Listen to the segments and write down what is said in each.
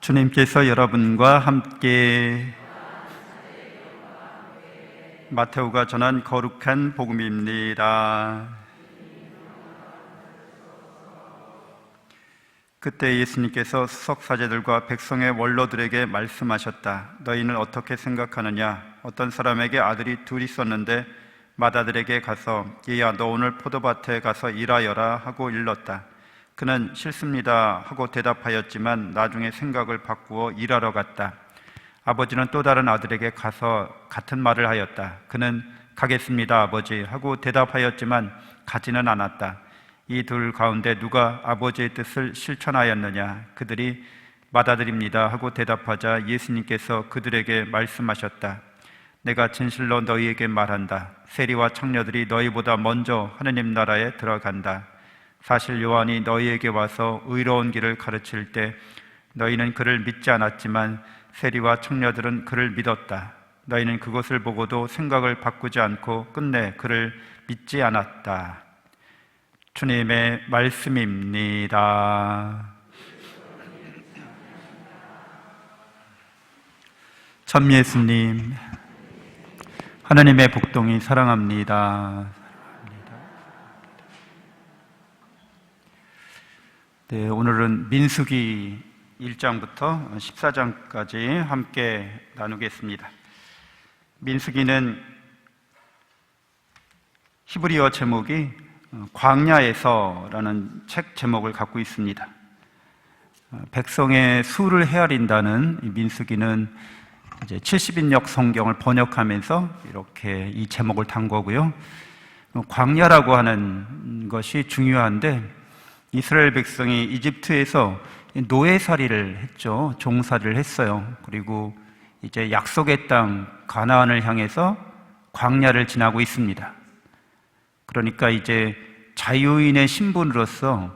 주님께서 여러분과 함께 마테오가 전한 거룩한 복음입니다. 그때 예수님께서 수석사제들과 백성의 원로들에게 말씀하셨다. 너희는 어떻게 생각하느냐? 어떤 사람에게 아들이 둘이 있었는데 맏아들에게 가서 얘야 너 오늘 포도밭에 가서 일하여라 하고 일렀다. 그는 싫습니다 하고 대답하였지만 나중에 생각을 바꾸어 일하러 갔다. 아버지는 또 다른 아들에게 가서 같은 말을 하였다. 그는 가겠습니다 아버지 하고 대답하였지만 가지는 않았다. 이 둘 가운데 누가 아버지의 뜻을 실천하였느냐? 그들이 맏아들입니다 하고 대답하자 예수님께서 그들에게 말씀하셨다. 내가 진실로 너희에게 말한다. 세리와 창녀들이 너희보다 먼저 하느님 나라에 들어간다. 사실 요한이 너희에게 와서 의로운 길을 가르칠 때 너희는 그를 믿지 않았지만 세리와 청녀들은 그를 믿었다. 너희는 그것을 보고도 생각을 바꾸지 않고 끝내 그를 믿지 않았다. 주님의 말씀입니다. 참 예수님, 하나님의 복동이 사랑합니다. 네, 오늘은 민수기 1장부터 14장까지 함께 나누겠습니다. 민수기는 히브리어 제목이 광야에서라는 책 제목을 갖고 있습니다. 백성의 수를 헤아린다는 이 민수기는 이제 70인역 성경을 번역하면서 이렇게 이 제목을 단 거고요. 광야라고 하는 것이 중요한데 이스라엘 백성이 이집트에서 노예살이를 했죠. 종살이를 했어요. 그리고 이제 약속의 땅 가나안을 향해서 광야를 지나고 있습니다. 그러니까 이제 자유인의 신분으로서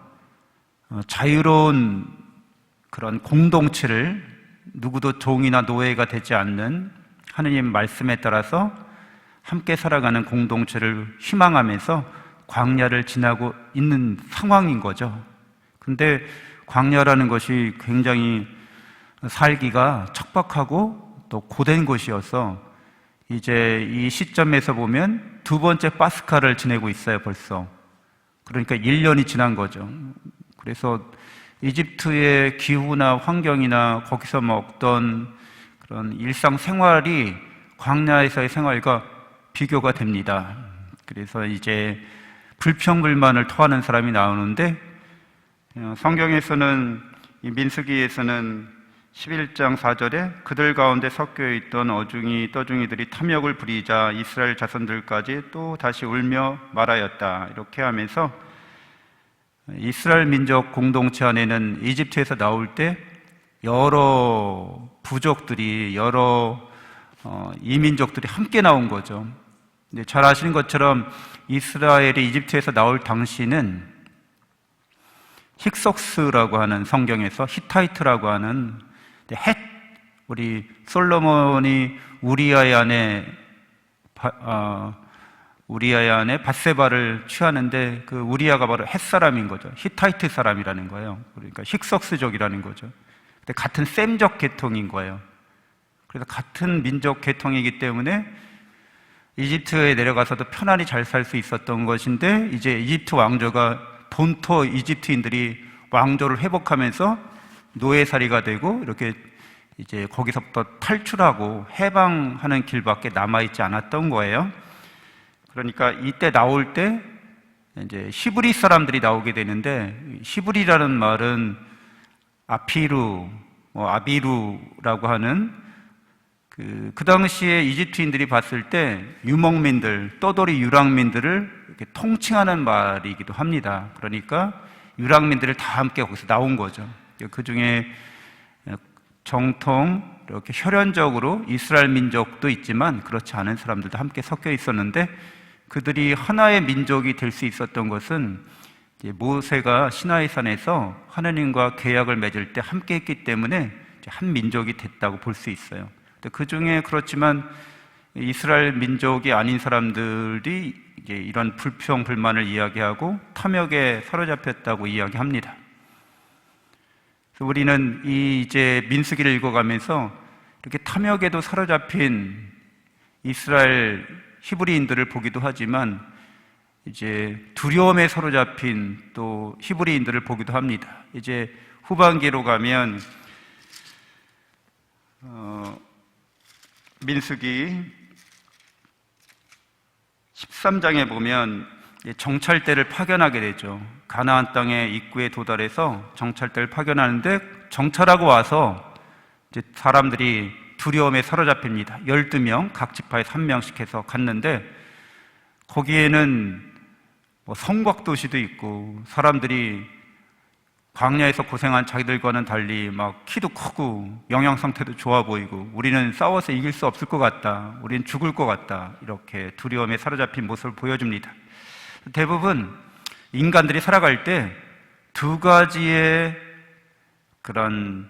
자유로운 그런 공동체를 누구도 종이나 노예가 되지 않는 하느님 말씀에 따라서 함께 살아가는 공동체를 희망하면서 광야를 지나고 있는 상황인 거죠. 근데 광야라는 것이 굉장히 살기가 척박하고 또 고된 곳이어서 이제 이 시점에서 보면 두 번째 파스카를 지내고 있어요, 벌써. 그러니까 1년이 지난 거죠. 그래서 이집트의 기후나 환경이나 거기서 먹던 그런 일상생활이 광야에서의 생활과 비교가 됩니다. 그래서 이제 불평불만을 토하는 사람이 나오는데 성경에서는 이 민수기에서는 11장 4절에 그들 가운데 섞여 있던 어중이 떠중이들이 탐욕을 부리자 이스라엘 자손들까지 또 다시 울며 말하였다. 이렇게 하면서 이스라엘 민족 공동체 안에는 이집트에서 나올 때 여러 부족들이 여러 이민족들이 함께 나온 거죠. 근데 잘 아시는 것처럼 이스라엘이 이집트에서 나올 당시는 힉속스라고 하는 성경에서 히타이트라고 하는 우리 솔로몬이 우리아의 아내 밧세바를 취하는데 그 우리아가 바로 헷 사람인 거죠. 히타이트 사람이라는 거예요. 그러니까 힉속스족이라는 거죠. 근데 같은 셈족 계통인 거예요. 그래서 같은 민족 계통이기 때문에 이집트에 내려가서도 편안히 잘 살 수 있었던 것인데 이제 이집트 왕조가 본토 이집트인들이 왕조를 회복하면서 노예살이가 되고 이렇게 이제 거기서부터 탈출하고 해방하는 길밖에 남아있지 않았던 거예요. 그러니까 이때 나올 때 이제 히브리 사람들이 나오게 되는데 히브리라는 말은 아피루, 아비루라고 하는 그 당시에 이집트인들이 봤을 때 유목민들, 떠돌이 유랑민들을 이렇게 통칭하는 말이기도 합니다. 그러니까 유랑민들을 다 함께 거기서 나온 거죠. 그 중에 정통 이렇게 혈연적으로 이스라엘 민족도 있지만 그렇지 않은 사람들도 함께 섞여 있었는데 그들이 하나의 민족이 될 수 있었던 것은 모세가 시나이산에서 하나님과 계약을 맺을 때 함께 했기 때문에 한 민족이 됐다고 볼 수 있어요. 그 중에 그렇지만 이스라엘 민족이 아닌 사람들이 이제 이런 불평, 불만을 이야기하고 탐욕에 사로잡혔다고 이야기합니다. 우리는 이제 민수기를 읽어가면서 이렇게 탐욕에도 사로잡힌 이스라엘 히브리인들을 보기도 하지만 이제 두려움에 사로잡힌 또 히브리인들을 보기도 합니다. 이제 후반기로 가면 민수기 13장에 보면 정찰대를 파견하게 되죠. 가나안 땅의 입구에 도달해서 정찰대를 파견하는데 정찰하고 와서 이제 사람들이 두려움에 사로잡힙니다. 12명, 각 지파에 3명씩 해서 갔는데 거기에는 성곽도시도 있고 사람들이 광야에서 고생한 자기들과는 달리 막 키도 크고 영양 상태도 좋아 보이고 우리는 싸워서 이길 수 없을 것 같다. 우리는 죽을 것 같다. 이렇게 두려움에 사로잡힌 모습을 보여줍니다. 대부분 인간들이 살아갈 때 두 가지의 그런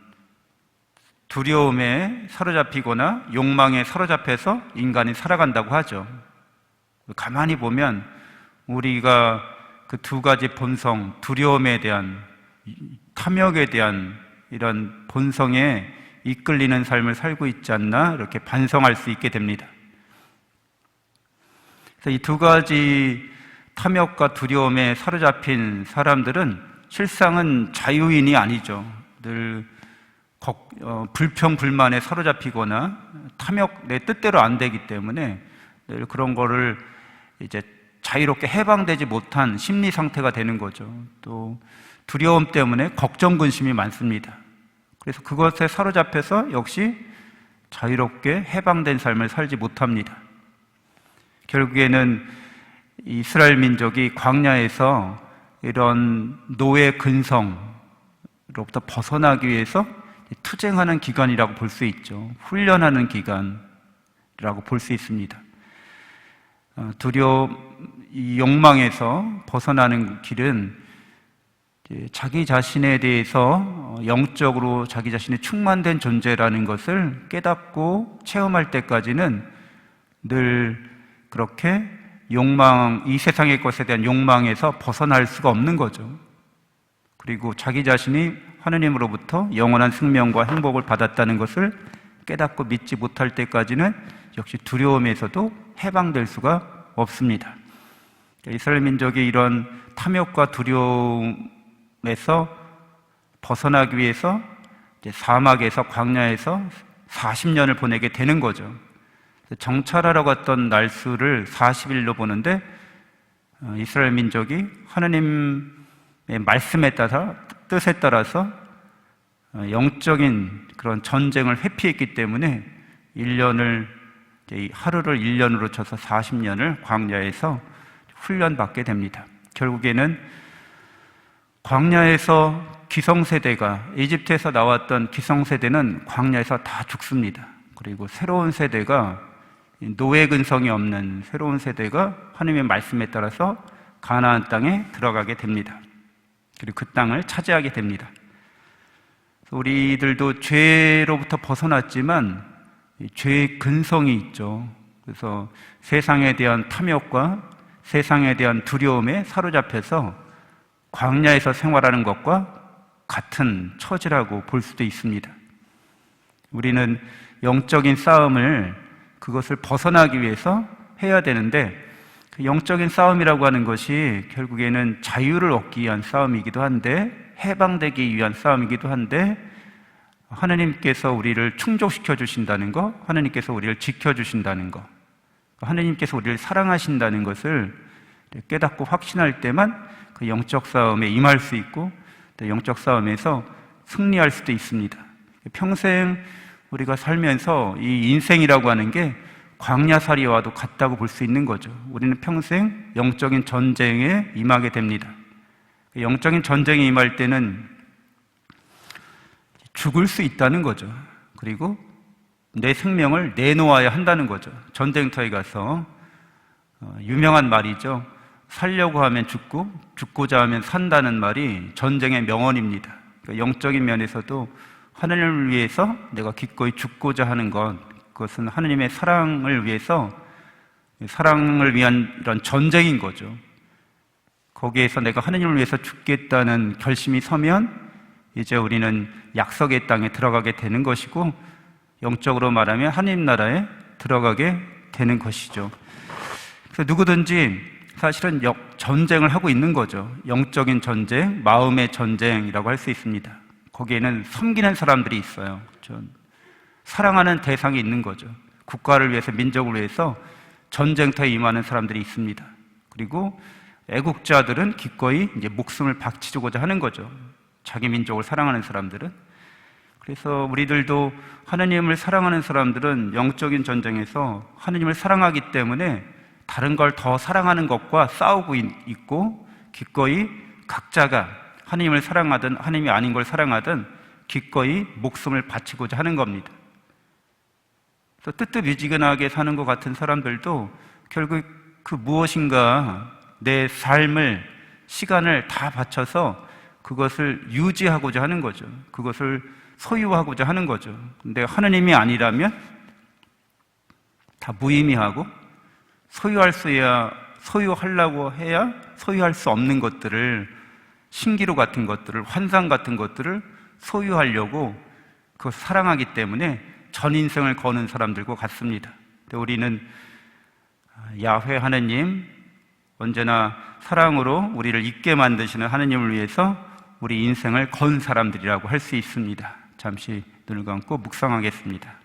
두려움에 사로잡히거나 욕망에 사로잡혀서 인간이 살아간다고 하죠. 가만히 보면 우리가 그 두 가지 본성, 두려움에 대한, 탐욕에 대한 이런 본성에 이끌리는 삶을 살고 있지 않나 이렇게 반성할 수 있게 됩니다. 그래서 이 두 가지 탐욕과 두려움에 사로잡힌 사람들은 실상은 자유인이 아니죠. 늘 불평, 불만에 사로잡히거나 탐욕, 내 뜻대로 안 되기 때문에 늘 그런 거를 이제 자유롭게 해방되지 못한 심리 상태가 되는 거죠. 또 두려움 때문에 걱정, 근심이 많습니다. 그래서 그것에 사로잡혀서 역시 자유롭게 해방된 삶을 살지 못합니다. 결국에는 이스라엘 민족이 광야에서 이런 노예 근성으로부터 벗어나기 위해서 투쟁하는 기간이라고 볼 수 있죠. 훈련하는 기간이라고 볼 수 있습니다. 이 욕망에서 벗어나는 길은 자기 자신에 대해서 영적으로 자기 자신이 충만된 존재라는 것을 깨닫고 체험할 때까지는 늘 그렇게 이 세상의 것에 대한 욕망에서 벗어날 수가 없는 거죠. 그리고 자기 자신이 하느님으로부터 영원한 생명과 행복을 받았다는 것을 깨닫고 믿지 못할 때까지는 역시 두려움에서도 해방될 수가 없습니다. 이스라엘 민족이 이런 탐욕과 두려움에서 벗어나기 위해서 사막에서, 광야에서 40년을 보내게 되는 거죠. 정찰하러 갔던 날수를 40일로 보는데 이스라엘 민족이 하느님의 말씀에 따라, 뜻에 따라서 영적인 그런 전쟁을 회피했기 때문에 하루를 1년으로 쳐서 40년을 광야에서 훈련받게 됩니다. 결국에는 광야에서 기성세대가, 이집트에서 나왔던 기성세대는 광야에서 다 죽습니다. 그리고 새로운 세대가, 노예 근성이 없는 새로운 세대가 하나님의 말씀에 따라서 가나안 땅에 들어가게 됩니다. 그리고 그 땅을 차지하게 됩니다. 우리들도 죄로부터 벗어났지만 죄의 근성이 있죠. 그래서 세상에 대한 탐욕과 세상에 대한 두려움에 사로잡혀서 광야에서 생활하는 것과 같은 처지라고 볼 수도 있습니다. 우리는 영적인 싸움을, 그것을 벗어나기 위해서 해야 되는데 그 영적인 싸움이라고 하는 것이 결국에는 자유를 얻기 위한 싸움이기도 한데, 해방되기 위한 싸움이기도 한데, 하나님께서 우리를 충족시켜 주신다는 것, 하나님께서 우리를 지켜주신다는 것, 하나님께서 우리를 사랑하신다는 것을 깨닫고 확신할 때만 그 영적 싸움에 임할 수 있고 또 영적 싸움에서 승리할 수도 있습니다. 평생 우리가 살면서 이 인생이라고 하는 게 광야살이와도 같다고 볼 수 있는 거죠. 우리는 평생 영적인 전쟁에 임하게 됩니다. 영적인 전쟁에 임할 때는 죽을 수 있다는 거죠. 그리고 내 생명을 내놓아야 한다는 거죠. 전쟁터에 가서 유명한 말이죠. 살려고 하면 죽고 죽고자 하면 산다는 말이 전쟁의 명언입니다. 그러니까 영적인 면에서도 하나님을 위해서 내가 기꺼이 죽고자 하는 것, 그것은 하나님의 사랑을 위해서, 사랑을 위한 이런 전쟁인 거죠. 거기에서 내가 하나님을 위해서 죽겠다는 결심이 서면 이제 우리는 약속의 땅에 들어가게 되는 것이고, 영적으로 말하면 하나님 나라에 들어가게 되는 것이죠. 그래서 누구든지 사실은 전쟁을 하고 있는 거죠. 영적인 전쟁, 마음의 전쟁이라고 할 수 있습니다. 거기에는 섬기는 사람들이 있어요. 사랑하는 대상이 있는 거죠. 국가를 위해서, 민족을 위해서 전쟁터에 임하는 사람들이 있습니다. 그리고 애국자들은 기꺼이 이제 목숨을 바치고자 하는 거죠. 자기 민족을 사랑하는 사람들은. 그래서 우리들도 하나님을 사랑하는 사람들은 영적인 전쟁에서 하나님을 사랑하기 때문에 다른 걸 더 사랑하는 것과 싸우고 있고, 기꺼이 각자가 하나님을 사랑하든 하나님이 아닌 걸 사랑하든 기꺼이 목숨을 바치고자 하는 겁니다. 또 뜨뜻미지근하게 사는 것 같은 사람들도 결국 그 무엇인가 내 삶을, 시간을 다 바쳐서 그것을 유지하고자 하는 거죠. 그것을 소유하고자 하는 거죠. 근데 하나님이 아니라면 다 무의미하고, 소유하려고 해야 소유할 수 없는 것들을, 신기루 같은 것들을, 환상 같은 것들을 소유하려고 그것을 사랑하기 때문에 전 인생을 거는 사람들과 같습니다. 우리는 야훼 하나님, 언제나 사랑으로 우리를 있게 만드시는 하나님을 위해서 우리 인생을 건 사람들이라고 할 수 있습니다. 잠시 눈을 감고 묵상하겠습니다.